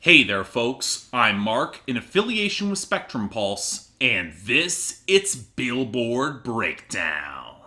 Hey there, folks. I'm Mark, in affiliation with Spectrum Pulse, and it's Billboard Breakdown.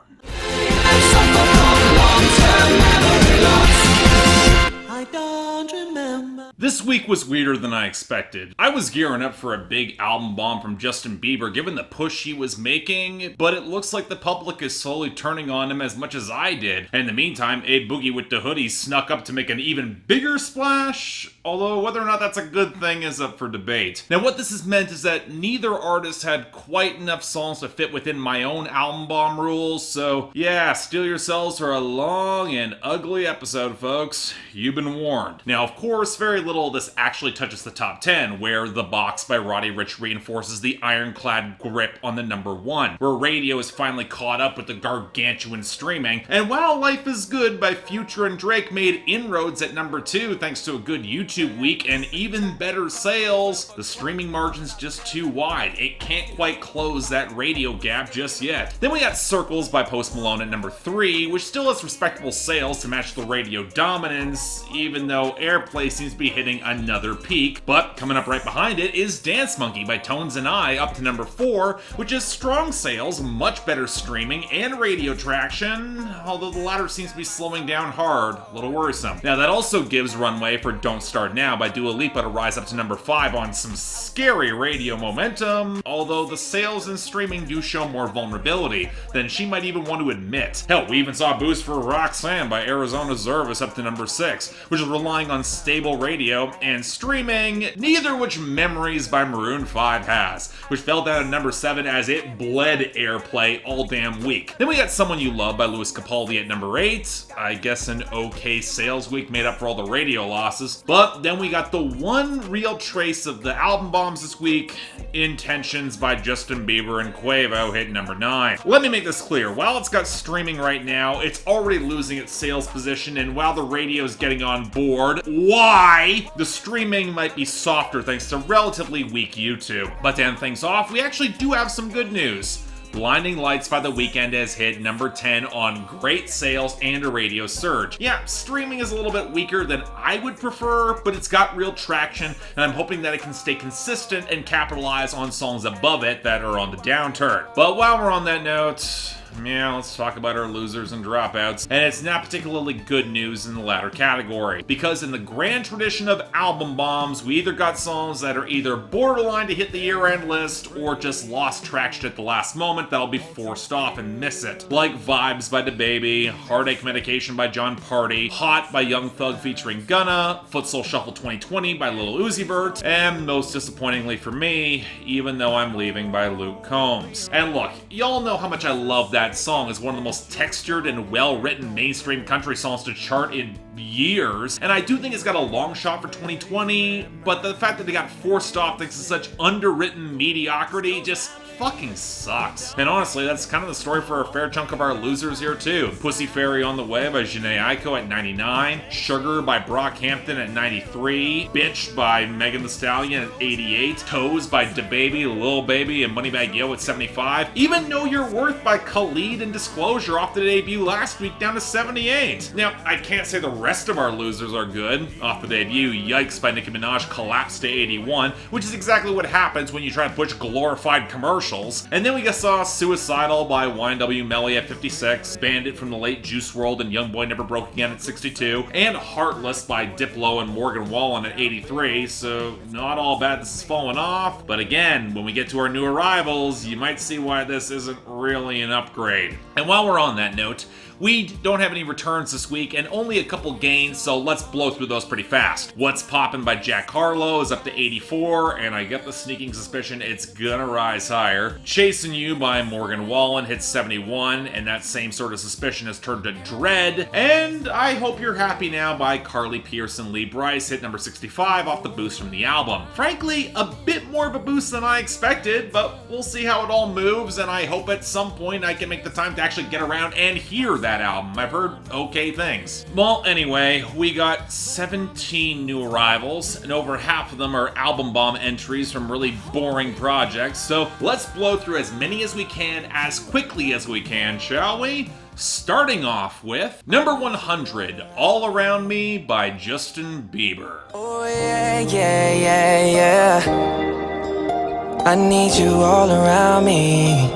I don't remember. This week was weirder than I expected. I was gearing up for a big album bomb from Justin Bieber given the push he was making, but it looks like the public is slowly turning on him as much as I did. And in the meantime, Boogie with the Hoodie snuck up to make an even bigger splash, although whether or not that's a good thing is up for debate. Now what this has meant is that neither artist had quite enough songs to fit within my own album bomb rules, so yeah, steel yourselves for a long and ugly episode, folks. You've been warned. Now, of course, very little of this actually touches the top 10, where The Box by Roddy Ricch reinforces the ironclad grip on the number 1, where radio is finally caught up with the gargantuan streaming, and While Life Is Good by Future and Drake made inroads at number 2 thanks to a good YouTube week and even better sales. The streaming margin's just too wide. It can't quite close that radio gap just yet. Then we got Circles by Post Malone at number 3, which still has respectable sales to match the radio dominance, even though airplay seems to be hitting another peak. But coming up right behind it is Dance Monkey by Tones and I, up to number 4, which has strong sales, much better streaming, and radio traction, although the latter seems to be slowing down hard. A little worrisome. Now that also gives runway for Don't Start Now by Dua Lipa to rise up to number 5 on some scary radio momentum, although the sales and streaming do show more vulnerability than she might even want to admit. Hell, we even saw a boost for Roxanne by Arizona Zervis up to number 6, which is relying on stable radio and streaming, neither which Memories by Maroon 5 has, which fell down to number 7 as it bled airplay all damn week. Then we got Someone You Love by Louis Capaldi at number 8, I guess an okay sales week made up for all the radio losses. But then we got the one real trace of the album bombs this week, Intentions by Justin Bieber and Quavo hit number 9. Let me make this clear, while it's got streaming right now, it's already losing its sales position, and while the radio is getting on board, why? The streaming might be softer thanks to relatively weak YouTube. But to end things off, we actually do have some good news. Blinding Lights by The Weeknd has hit number 10 on great sales and a radio surge. Yeah, streaming is a little bit weaker than I would prefer, but it's got real traction, and I'm hoping that it can stay consistent and capitalize on songs above it that are on the downturn. But while we're on that note, yeah, let's talk about our losers and dropouts. And it's not particularly good news in the latter category, because in the grand tradition of album bombs, we either got songs that are either borderline to hit the year-end list or just lost traction at the last moment that'll be forced off and miss it. Like Vibes by DaBaby, Heartache Medication by John Party, Hot by Young Thug featuring Gunna, Foot Soul Shuffle 2020 by Lil Uzi Vert, and most disappointingly for me, Even Though I'm Leaving by Luke Combs. And look, y'all know how much I love that song. Is one of the most textured and well-written mainstream country songs to chart in years, and I do think it's got a long shot for 2020, but the fact that they got forced off thanks to such underwritten mediocrity just fucking sucks. And honestly, that's kind of the story for a fair chunk of our losers here too. Pussy Fairy on the Way by Jhené Aiko at 99, Sugar by Brockhampton at 93, Bitch by Megan Thee Stallion at 88, Toes by DaBaby, Lil Baby, and Moneybagg Yo at 75, even Know Your Worth by Khalid and Disclosure off the debut last week down to 78. Now, I can't say the rest of our losers are good. Off the debut, Yikes by Nicki Minaj collapsed to 81, which is exactly what happens when you try to push glorified commercials. And then we just saw Suicidal by YNW Melly at 56, Bandit from the Late Juice WRLD and Youngboy Never Broke Again at 62, and Heartless by Diplo and Morgan Wallen at 83, so not all bad this is falling off. But again, when we get to our new arrivals, you might see why this isn't really an upgrade. And while we're on that note, we don't have any returns this week and only a couple gains, so let's blow through those pretty fast. What's Poppin' by Jack Harlow is up to 84, and I get the sneaking suspicion it's gonna rise higher. Chasing You by Morgan Wallen hits 71, and that same sort of suspicion has turned to dread. And I Hope You're Happy Now by Carly Pearson Lee Brice hit number 65 off the boost from the album. Frankly, a bit more of a boost than I expected, but we'll see how it all moves, and I hope at some point I can make the time to actually get around and hear that album. I've heard okay things. Well, anyway, we got 17 new arrivals, and over half of them are album bomb entries from really boring projects, so let's blow through as many as we can as quickly as we can, shall we? starting off with number 100, All Around Me by Justin Bieber. Oh yeah, yeah, yeah, yeah. I need you all around me.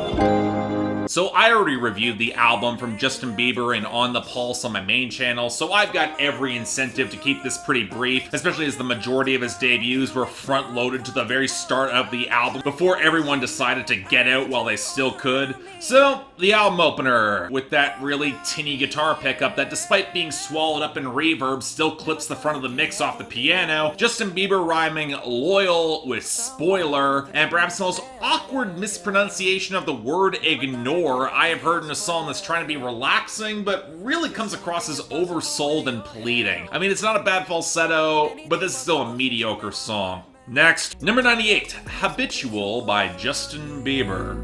So I already reviewed the album from Justin Bieber and On the Pulse on my main channel, so I've got every incentive to keep this pretty brief, especially as the majority of his debuts were front-loaded to the very start of the album before everyone decided to get out while they still could. So, the album opener, with that really tinny guitar pickup that despite being swallowed up in reverb still clips the front of the mix off the piano, Justin Bieber rhyming loyal with spoiler, and perhaps the most awkward mispronunciation of the word ignore I have heard in a song that's trying to be relaxing, but really comes across as oversold and pleading. I mean, it's not a bad falsetto, but this is still a mediocre song. Next, number 98, Habitual by Justin Bieber.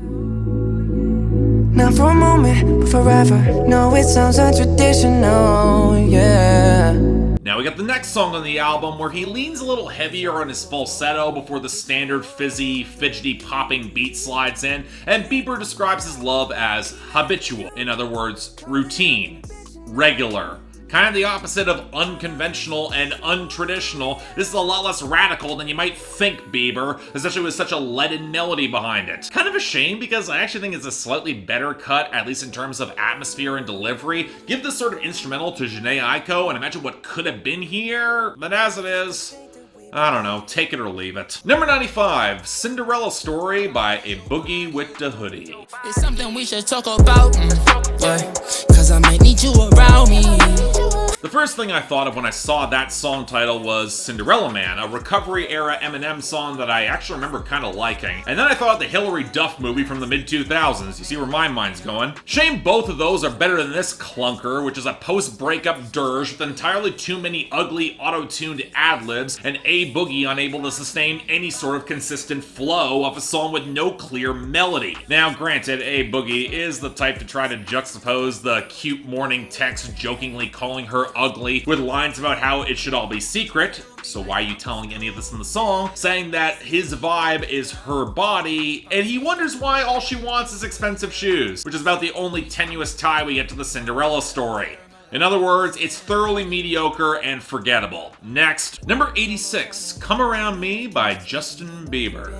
Not for a moment, but forever. No, it sounds untraditional, yeah. Now we got the next song on the album where he leans a little heavier on his falsetto before the standard fizzy, fidgety popping beat slides in, and Bieber describes his love as habitual. In other words, routine, regular. Kind of the opposite of unconventional and untraditional. This is a lot less radical than you might think, Bieber, especially with such a leaden melody behind it. Kind of a shame because I actually think it's a slightly better cut, at least in terms of atmosphere and delivery. Give this sort of instrumental to Jhené Aiko and imagine what could have been here, but as it is, I don't know, take it or leave it. Number 95, Cinderella Story by A Boogie with the Hoodie. It's something we should talk about, yeah, cause I might need you around me. The first thing I thought of when I saw that song title was Cinderella Man, a recovery-era Eminem song that I actually remember kind of liking. And then I thought of the Hilary Duff movie from the mid-2000s. You see where my mind's going? Shame both of those are better than this clunker, which is a post-breakup dirge with entirely too many ugly auto-tuned ad-libs and A Boogie unable to sustain any sort of consistent flow of a song with no clear melody. Now, granted, A Boogie is the type to try to juxtapose the cute morning text jokingly calling her ugly with lines about how it should all be secret, so why are you telling any of this in the song, saying that his vibe is her body, and he wonders why all she wants is expensive shoes, which is about the only tenuous tie we get to the Cinderella story. In other words, it's thoroughly mediocre and forgettable. Next, number 86, Come Around Me by Justin Bieber.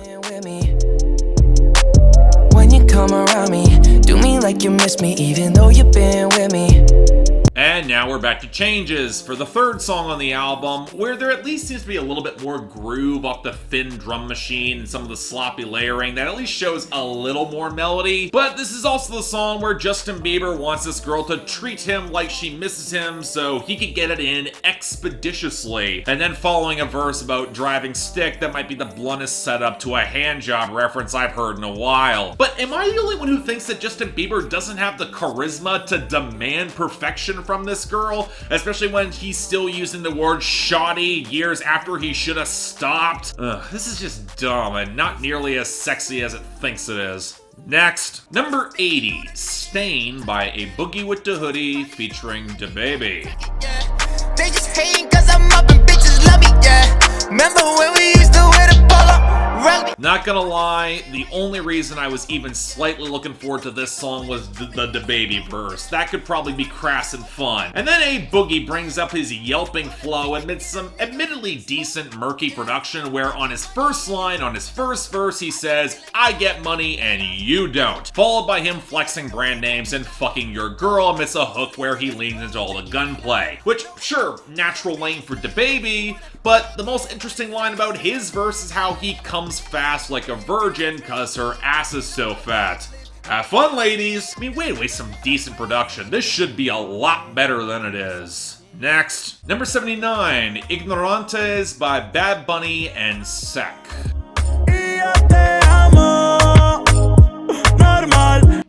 When you come around me, do me like you miss me even though you've been with me. And now we're back to changes for the third song on the album, where there at least seems to be a little bit more groove off the thin drum machine and some of the sloppy layering that at least shows a little more melody. But this is also the song where Justin Bieber wants this girl to treat him like she misses him so he could get it in expeditiously. And then following a verse about driving stick that might be the bluntest setup to a handjob reference I've heard in a while. But am I the only one who thinks that Justin Bieber doesn't have the charisma to demand perfection from this girl, especially when he's still using the word shoddy years after he should have stopped? This is just dumb and not nearly as sexy as it thinks it is. Next, number 80, Stain by A Boogie with the Hoodie featuring DaBaby. Yeah, they just hating cause I'm up and bitches love me, yeah. Remember when we used to wear the Polo? Rugby. Not gonna lie, the only reason I was even slightly looking forward to this song was the DaBaby verse. That could probably be crass and fun. And then A Boogie brings up his yelping flow amidst some admittedly decent murky production where on his first line, on his first verse, he says, I get money and you don't. Followed by him flexing brand names and fucking your girl amidst a hook where he leans into all the gunplay. Which, sure, natural lane for DaBaby, but the most interesting line about his verse is how he comes fast like a virgin cause her ass is so fat. Have fun, ladies! I mean, way to waste some decent production. This should be a lot better than it is. Next, number 79, Ignorantes by Bad Bunny and Sech.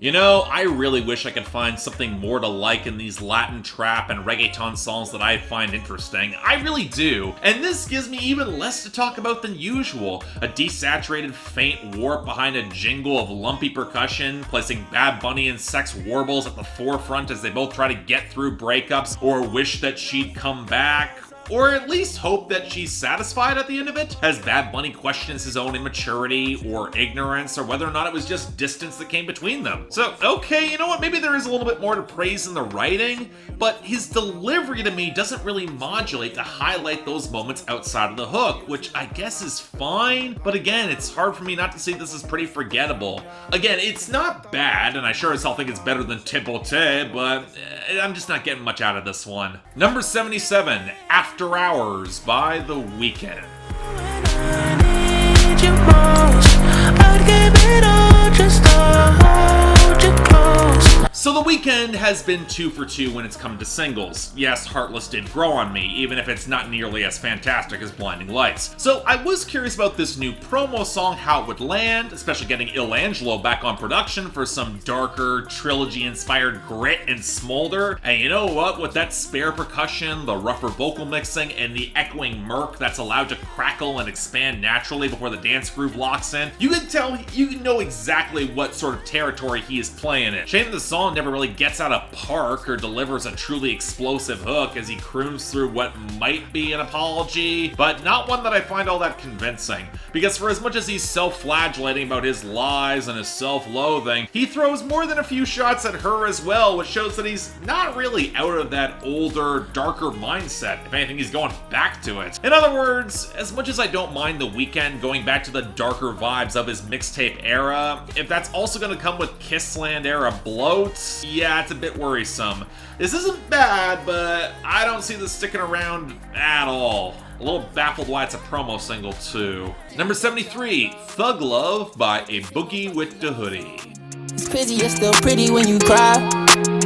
You know, I really wish I could find something more to like in these Latin trap and reggaeton songs that I find interesting. I really do. And this gives me even less to talk about than usual. A desaturated faint warp behind a jingle of lumpy percussion, placing Bad Bunny and Sech's warbles at the forefront as they both try to get through breakups or wish that she'd come back. or at least hope that she's satisfied at the end of it, as Bad Bunny questions his own immaturity or ignorance, or whether or not it was just distance that came between them. So, okay, you know what, maybe there is a little bit more to praise in the writing, but his delivery to me doesn't really modulate to highlight those moments outside of the hook, which I guess is fine, but again, it's hard for me not to see this as pretty forgettable. Again, it's not bad, and I sure as hell think it's better than Tibote, but I'm just not getting much out of this one. Number 77, After Hours by The Weeknd. So The Weeknd has been 2 for 2 when it's come to singles. Yes, Heartless did grow on me, even if it's not nearly as fantastic as Blinding Lights. So I was curious about this new promo song, how it would land, especially getting Il Angelo back on production for some darker, trilogy-inspired grit and smolder. And you know what? With that spare percussion, the rougher vocal mixing, and the echoing murk that's allowed to crackle and expand naturally before the dance groove locks in, you can know exactly what sort of territory he is playing in. Shame the song never really gets out of park or delivers a truly explosive hook as he croons through what might be an apology, but not one that I find all that convincing. Because for as much as he's self-flagellating about his lies and his self-loathing, he throws more than a few shots at her as well, which shows that he's not really out of that older, darker mindset. If anything, he's going back to it. In other words, as much as I don't mind The Weeknd going back to the darker vibes of his mixtape era, if that's also going to come with Kissland era bloat, yeah, it's a bit worrisome. This isn't bad, but I don't see this sticking around at all. A little baffled why it's a promo single too. Number 73, Thug Love by A Boogie with the Hoodie. It's crazy, you're still pretty when you cry.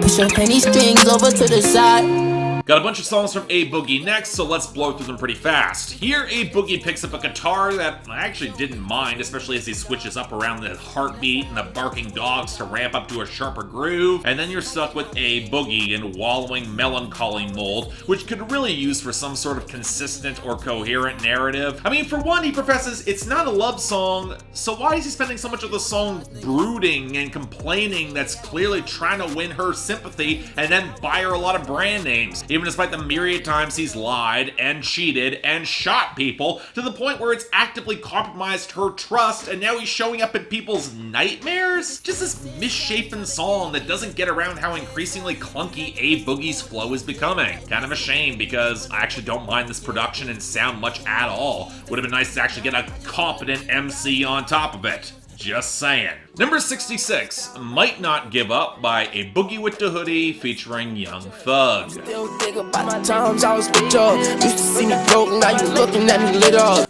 Push your penny strings over to the side. Got a bunch of songs from A Boogie next, so let's blow through them pretty fast. Here, A Boogie picks up a guitar that I actually didn't mind, especially as he switches up around the heartbeat and the barking dogs to ramp up to a sharper groove, and then you're stuck with A Boogie in wallowing melancholy mold, which could really use for some sort of consistent or coherent narrative. I mean, for one, he professes it's not a love song, so why is he spending so much of the song brooding and complaining that's clearly trying to win her sympathy and then buy her a lot of brand names? Even despite the myriad times he's lied and cheated and shot people to the point where it's actively compromised her trust, and now he's showing up in people's nightmares? Just this misshapen song that doesn't get around how increasingly clunky A Boogie's flow is becoming. Kind of a shame, because I actually don't mind this production and sound much at all. Would have been nice to actually get a competent MC on top of it. Just saying. Number 66, Might Not Give Up by A Boogie with the Hoodie featuring Young Thug.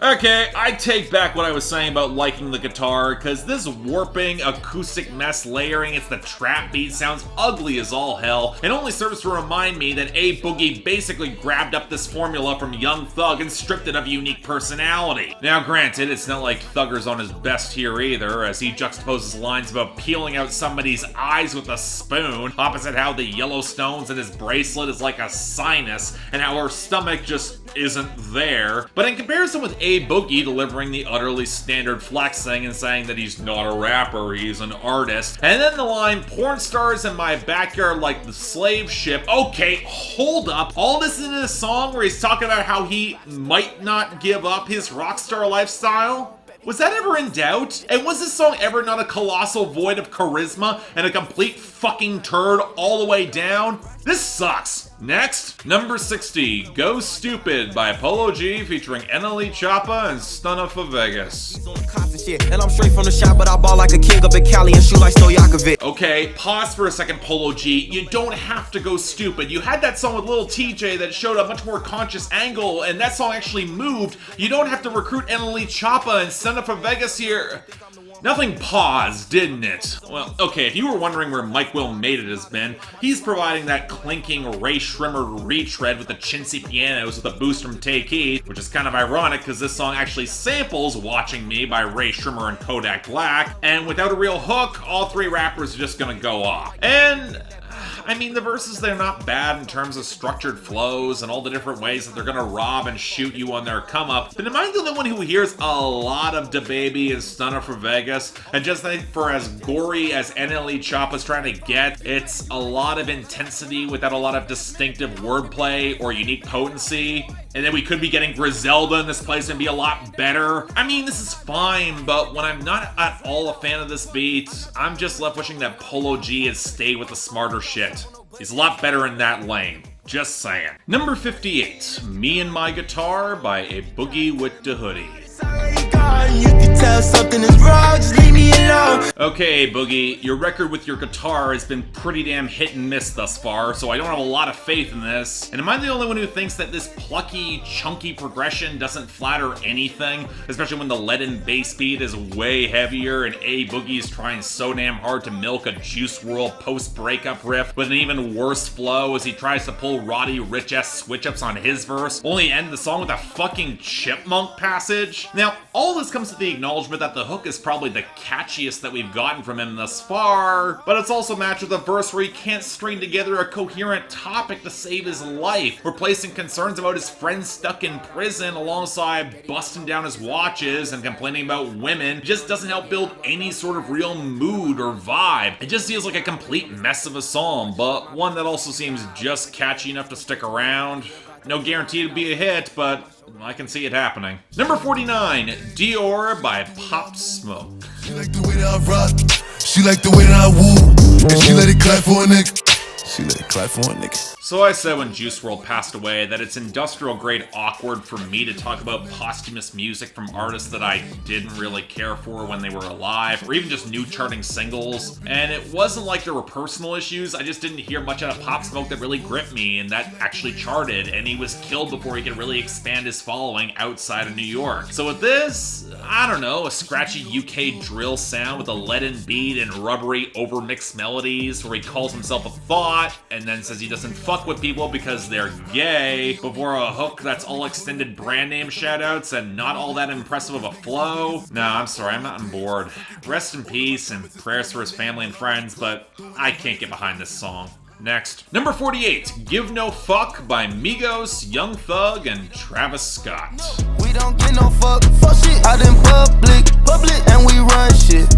Okay, I take back what I was saying about liking the guitar, because this warping, acoustic mess layering, it's the trap beat, sounds ugly as all hell, and only serves to remind me that A Boogie basically grabbed up this formula from Young Thug and stripped it of unique personality. Now granted, it's not like Thugger's on his best here either, as he juxtaposes lines about peeling out somebody's eyes with a spoon, opposite how the Yellowstones in his bracelet is like a sinus, and how her stomach just isn't there. But in comparison with A Boogie delivering the utterly standard flexing and saying that he's not a rapper, he's an artist, and then the line, porn stars in my backyard like the slave ship. Okay, hold up. All this is in a song where he's talking about how he might not give up his rock star lifestyle? Was that ever in doubt? And was this song ever not a colossal void of charisma and a complete fucking turd all the way down? This sucks. Next, number 60, Go Stupid by Polo G featuring NLE Choppa and Stunna for Vegas. And I'm straight from the shop, but I ball like a king up in Cali and shoot like Stojakovic. Okay, pause for a second, Polo G. You don't have to go stupid. You had that song with Lil TJ that showed a much more conscious angle, and that song actually moved. You don't have to recruit NLE Choppa and Stunna for Vegas here. Nothing paused, didn't it? Well, okay, if you were wondering where Mike Will Made It has been, he's providing that clinking Ray Shrimmer retread with the chintzy pianos with a boost from Take Heed, which is kind of ironic because this song actually samples Watching Me by Ray Shrimmer and Kodak Black, and without a real hook, all three rappers are just gonna go off. And I mean, the verses, they're not bad in terms of structured flows and all the different ways that they're gonna rob and shoot you on their come up. But am I the only one who hears a lot of DaBaby and Stunna for Vegas? And just think, for as gory as NLE Choppa's trying to get, it's a lot of intensity without a lot of distinctive wordplay or unique potency. And then we could be getting Griselda in this place and be a lot better. I mean, this is fine, but when I'm not at all a fan of this beat, I'm just left wishing that Polo G had stayed with the smarter shit. He's a lot better in that lane. Just saying. Number 58, Me and My Guitar by A Boogie with the Hoodie. You can tell something is wrong, just leave me alone. Okay, Boogie, your record with your guitar has been pretty damn hit and miss thus far, so I don't have a lot of faith in this. And am I the only one who thinks that this plucky, chunky progression doesn't flatter anything? Especially when the leaden bass beat is way heavier and A Boogie is trying so damn hard to milk a Juice WRLD post-breakup riff with an even worse flow as he tries to pull Roddy Ricch-esque switch-ups on his verse, only end the song with a fucking chipmunk passage. Now, all this comes to the acknowledgement that the hook is probably the catchiest that we've gotten from him thus far, but it's also matched with a verse where he can't string together a coherent topic to save his life, replacing concerns about his friends stuck in prison alongside busting down his watches and complaining about women. It just doesn't help build any sort of real mood or vibe. It just feels like a complete mess of a song, but one that also seems just catchy enough to stick around. No guarantee it'd be a hit, but I can see it happening. Number 49, Dior by Pop Smoke. She like the way that I rock. She like the way that I woo. And she let it clap for a nigga. She let it clap for a nigga. So I said when Juice WRLD passed away that it's industrial grade awkward for me to talk about posthumous music from artists that I didn't really care for when they were alive, or even just new charting singles. And it wasn't like there were personal issues, I just didn't hear much out of Pop Smoke that really gripped me and that actually charted, and he was killed before he could really expand his following outside of New York. So with this, I don't know, a scratchy UK drill sound with a leaden beat and rubbery overmixed melodies where he calls himself a thought and then says he doesn't fuck with people because they're gay, before a hook that's all extended brand name shoutouts and not all that impressive of a flow. No, I'm sorry, I'm not on board. Rest in peace and prayers for his family and friends, but I can't get behind this song. Next. Number 48, Give No Fuck by Migos, Young Thug, and Travis Scott. We don't get no fuck shit out in public, and we run shit.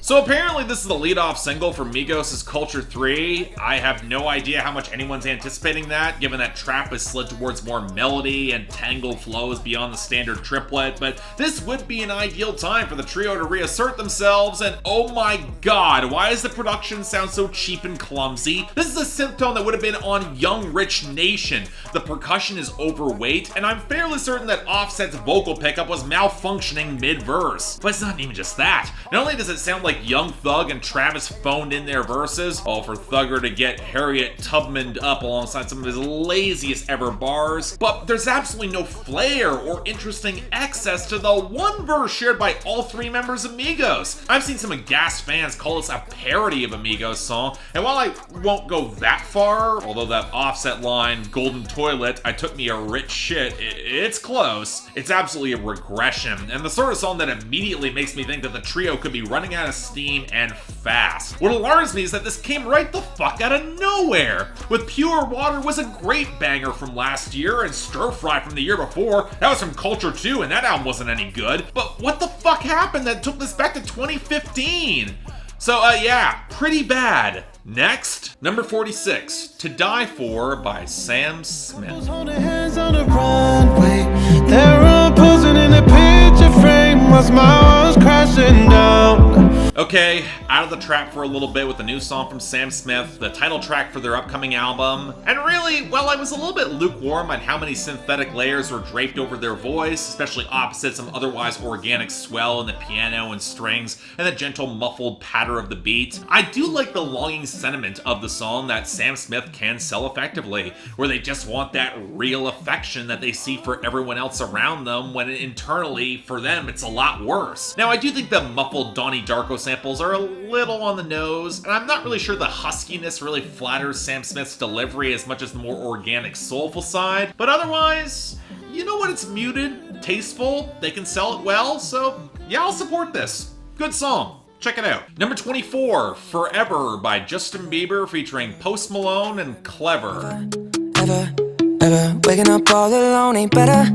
So apparently this is the lead-off single for Migos' Culture 3. I have no idea how much anyone's anticipating that, given that trap has slid towards more melody and tangled flows beyond the standard triplet, but this would be an ideal time for the trio to reassert themselves, and oh my god, why does the production sound so cheap and clumsy? This is a synth tone that would have been on Young Rich Nation. The percussion is overweight, and I'm fairly certain that Offset's vocal pickup was malfunctioning mid-verse. But it's not even just that. Not only does it sound like Young Thug and Travis phoned in their verses, all for Thugger to get Harriet Tubman'd up alongside some of his laziest ever bars, but there's absolutely no flair or interesting excess to the one verse shared by all three members of Migos. I've seen some aghast fans call this a parody of a Migos song, and while I won't go that far, although that Offset line, Golden Toilet, I took me a rich shit, it's close, it's absolutely a regression, and the sort of song that immediately makes me think that the trio could be running out of steam and fast. What alarms me is that this came right the fuck out of nowhere. With Pure Water was a great banger from last year, and Stir Fry from the year before, that was from Culture 2, and that album wasn't any good. But what the fuck happened that took this back to 2015? So yeah, pretty bad. Next, number 46, To Die For by Sam Smith. Holding hands on the runway, they're all posing in a picture frame while my walls crashing down. Okay, out of the trap for a little bit with a new song from Sam Smith, the title track for their upcoming album. And really, while I was a little bit lukewarm on how many synthetic layers were draped over their voice, especially opposite some otherwise organic swell in the piano and strings and the gentle muffled patter of the beat, I do like the longing sentiment of the song that Sam Smith can sell effectively, where they just want that real affection that they see for everyone else around them, when internally, for them, it's a lot worse. Now, I do think the muffled Donnie Darko samples are a little on the nose, and I'm not really sure the huskiness really flatters Sam Smith's delivery as much as the more organic, soulful side, but otherwise, you know what, it's muted, tasteful, they can sell it well, so yeah, I'll support this. Good song. Check it out. Number 24, Forever by Justin Bieber featuring Post Malone and Clever. Ever waking up all alone ain't better.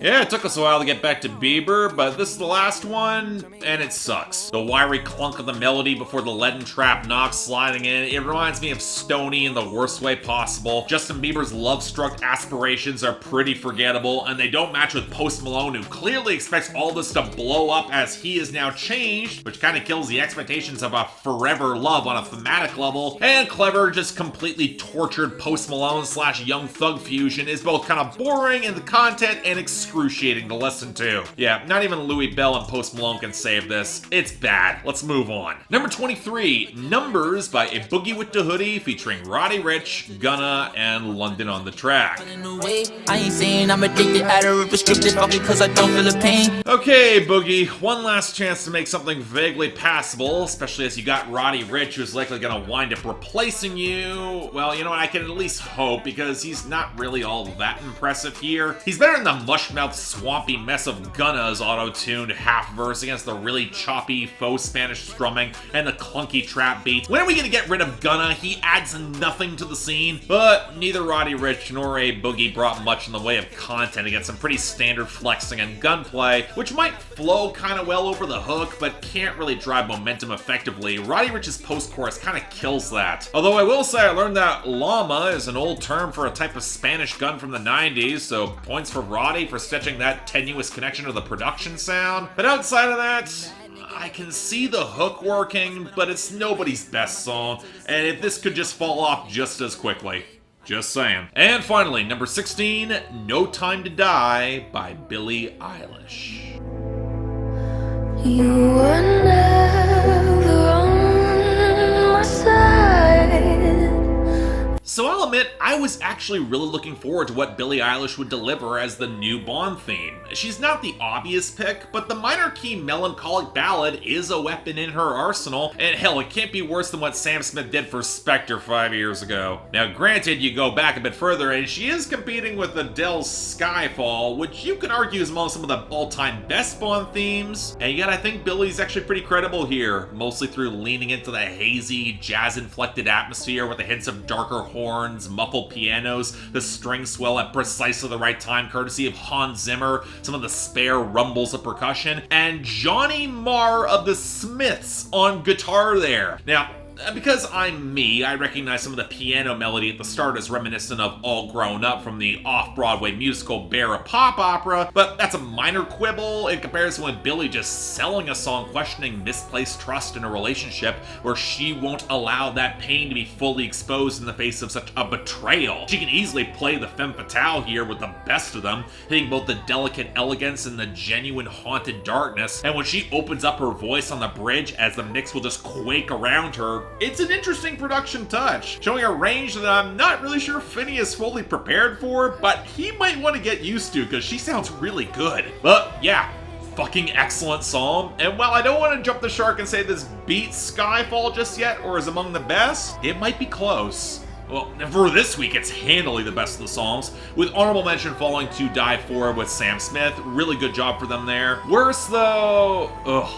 Yeah, it took us a while to get back to Bieber, but this is the last one, and it sucks. The wiry clunk of the melody before the leaden trap knocks sliding in, it reminds me of Stoney in the worst way possible. Justin Bieber's love-struck aspirations are pretty forgettable, and they don't match with Post Malone, who clearly expects all this to blow up as he is now changed, which kind of kills the expectations of a forever love on a thematic level. And Clever, just completely tortured Post Malone / Young Thug fusion, is both kind of boring in the content and excruciating to listen to. Yeah, not even Louis Bell and Post Malone can save this. It's bad. Let's move on. Number 23, Numbers by A Boogie with the Hoodie featuring Roddy, Ricch, Gunna, and London on the track. I ain't saying I'm addicted, out of prescriptive, fucking cause I don't feel the pain. Okay, Boogie, one last chance to make something vaguely passable, especially as you got Roddy Ricch, who's likely gonna wind up replacing you. Well, you know what, I can at least hope, because he's not really all that impressive here. He's better than the mush-mouthed swampy mess of Gunna's auto-tuned half-verse against the really choppy faux Spanish strumming and the clunky trap beats. When are we gonna get rid of Gunna? He adds nothing to the scene. But neither Roddy Ricch nor A Boogie brought much in the way of content against some pretty standard flexing and gunplay, which might flow kind of well over the hook, but can't really drive momentum effectively. Roddy Ricch's post-chorus kind of kills that. Although I will say I learned that llama is an old term for a type of Spanish gun from the 90s, so points for Roddy for stitching that tenuous connection to the production sound. But outside of that, I can see the hook working, but it's nobody's best song, and if this could just fall off just as quickly. Just saying. And finally, number 16, No Time to Die by Billie Eilish. You were never on my side. So I'll admit, I was actually really looking forward to what Billie Eilish would deliver as the new Bond theme. She's not the obvious pick, but the minor key melancholic ballad is a weapon in her arsenal, and hell, it can't be worse than what Sam Smith did for Spectre 5 years ago. Now granted, you go back a bit further, and she is competing with Adele's Skyfall, which you can argue is among some of the all-time best Bond themes, and yet I think Billie's actually pretty credible here, mostly through leaning into the hazy, jazz-inflected atmosphere with the hints of darker horns, muffled pianos, the strings swell at precisely the right time courtesy of Hans Zimmer, some of the spare rumbles of percussion, and Johnny Marr of the Smiths on guitar there. Now, because I'm me, I recognize some of the piano melody at the start as reminiscent of All Grown Up from the off-Broadway musical Bear, a pop opera, but that's a minor quibble in comparison with Billie just selling a song questioning misplaced trust in a relationship where she won't allow that pain to be fully exposed in the face of such a betrayal. She can easily play the femme fatale here with the best of them, hitting both the delicate elegance and the genuine haunted darkness, and when she opens up her voice on the bridge as the mix will just quake around her, it's an interesting production touch, showing a range that I'm not really sure Finney is fully prepared for, but he might want to get used to because she sounds really good. But yeah, fucking excellent song, and while I don't want to jump the shark and say this beats Skyfall just yet or is among the best, it might be close. Well, for this week, it's handily the best of the songs, with honorable mention falling to Die For with Sam Smith. Really good job for them there. Worse, though,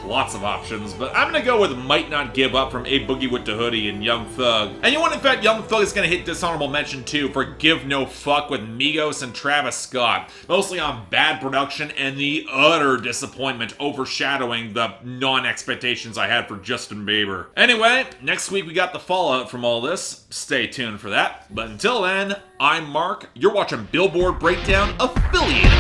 lots of options, but I'm gonna go with Might Not Give Up from A Boogie with the Hoodie and Young Thug. And you know what, in fact, Young Thug is gonna hit dishonorable mention too for Give No Fuck with Migos and Travis Scott, mostly on bad production and the utter disappointment overshadowing the non-expectations I had for Justin Bieber. Anyway, next week we got the fallout from all this. Stay tuned for that. But until then, I'm Mark. You're watching Billboard Breakdown Affiliated.